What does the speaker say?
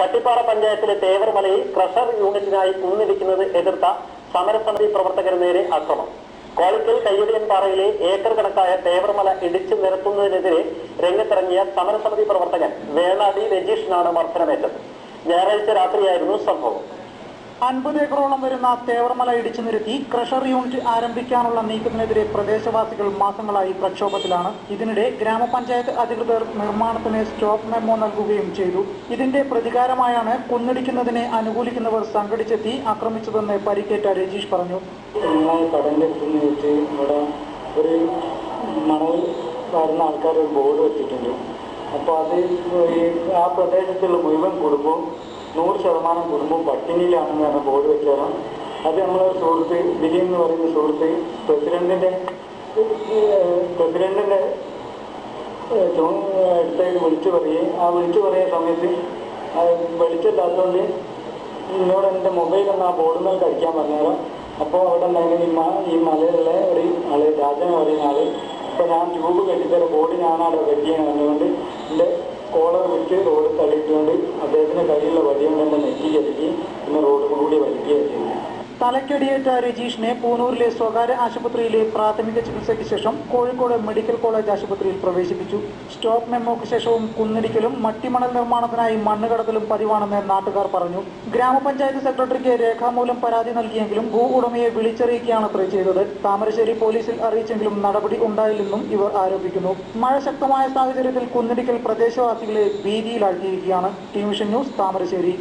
കട്ടിപ്പാറ പഞ്ചായത്തിലെ തേവർമലയിൽ ക്രഷർ യൂണിറ്റിനായി കുന്നിടിക്കുന്നത് എതിർത്ത സമരസമിതി പ്രവർത്തകർ നേരെ ആക്രമണം. കോളിക്കൽ കയ്യടിയൻ പാറയിലെ ഏക്കർ കണക്കായ തേവർമല ഇടിച്ചു നിരത്തുന്നതിനെതിരെ രംഗത്തിറങ്ങിയ സമരസമിതി പ്രവർത്തകൻ വേണാടി രജീഷിനാണ് മർദ്ദനമേറ്റത്. ഞായറാഴ്ച രാത്രിയായിരുന്നു സംഭവം. 50 ഏക്കറോളം വരുന്ന തേവർമല ഇടിച്ചു നിരത്തി ക്രഷർ യൂണിറ്റ് ആരംഭിക്കാനുള്ള നീക്കത്തിനെതിരെ പ്രദേശവാസികൾ മാസങ്ങളായി പ്രക്ഷോഭത്തിലാണ്. ഇതിനിടെ ഗ്രാമപഞ്ചായത്ത് അധികൃതർ നിർമ്മാണത്തിന് സ്റ്റോപ്പ് മെമ്മോ നൽകുകയും ചെയ്തു. ഇതിന്റെ പ്രതികാരമായാണ് കുന്നിടിക്കുന്നതിനെ അനുകൂലിക്കുന്നവർ സംഘടിച്ചെത്തി ആക്രമിച്ചതെന്ന് പരിക്കേറ്റ രജീഷ് പറഞ്ഞു. കടലിന്റെ അടുത്ത് ഇവിടെ ഒരു മണൽ വരുന്ന ആൾക്കാർ ഒരു ബോർഡ് വെച്ചിട്ടുണ്ട്. അപ്പോൾ അത് ആ പ്രദേശത്തുള്ള മുഴുവൻ കുടുംബവും 100% കുടുംബം പട്ടിണിയിലാണെന്ന് പറഞ്ഞ ബോർഡ് വെച്ചാലും അത് നമ്മളെ സുഹൃത്ത് ബിലി എന്ന് പറയുന്ന സുഹൃത്ത് പ്രസിഡന്റിന്റെ അടുത്തേക്ക് വിളിച്ചു പറയുകയും ആ വിളിച്ചു പറയുന്ന സമയത്ത് വെളിച്ചില്ലാത്തതുകൊണ്ട് എന്നോട് എൻ്റെ മൊബൈലൊന്ന് ആ ബോർഡിന്മേൽ കഴിക്കാൻ പറഞ്ഞാലും അപ്പോൾ അവിടെ ഉണ്ടായിരുന്ന ഈ മലയിലുള്ള ഒരു ആള് രാജൻ പറയുന്ന ആള് അപ്പോൾ ഞാൻ ട്യൂബ് കെട്ടിത്തരാം ബോർഡ് ഞാനവിടെ കെട്ടിയാണ് പറഞ്ഞുകൊണ്ട് എൻ്റെ കോളർ വിട്ട് റോഡ് തള്ളിയിട്ടുകൊണ്ട് അദ്ദേഹത്തിന്റെ കയ്യിലുള്ള വടിയും കൊണ്ട് നെറ്റി കരുതി പിന്നെ റോഡ് കൂടി വലിക്കുകയാണ് ചെയ്യുന്നത്. തലക്കടിയേറ്റ രജീഷിനെ പൂനൂരിലെ സ്വകാര്യ ആശുപത്രിയിലെ പ്രാഥമിക ചികിത്സയ്ക്ക് ശേഷം കോഴിക്കോട് മെഡിക്കൽ കോളേജ് ആശുപത്രിയിൽ പ്രവേശിപ്പിച്ചു. സ്റ്റോപ്പ് മെമ്മോക്ക് ശേഷവും കുന്നിടിക്കലും മട്ടിമണൽ നിർമ്മാണത്തിനായി മണ്ണ് കടത്തലും പതിവാണെന്ന് നാട്ടുകാർ പറഞ്ഞു. ഗ്രാമപഞ്ചായത്ത് സെക്രട്ടറിക്ക് രേഖാമൂലം പരാതി നൽകിയെങ്കിലും ഭൂ ഉടമയെ വിളിച്ചറിയിക്കുകയാണത്രേ ചെയ്തത്. താമരശ്ശേരി പോലീസിൽ അറിയിച്ചെങ്കിലും നടപടി ഉണ്ടായില്ലെന്നും ഇവർ ആരോപിക്കുന്നു. മഴ ശക്തമായ സാഹചര്യത്തിൽ കുന്നിടിക്കൽ പ്രദേശവാസികളെ ഭീതിയിലാഴ്ത്തിയിരിക്കുകയാണ്. T vision news, Thamarassery.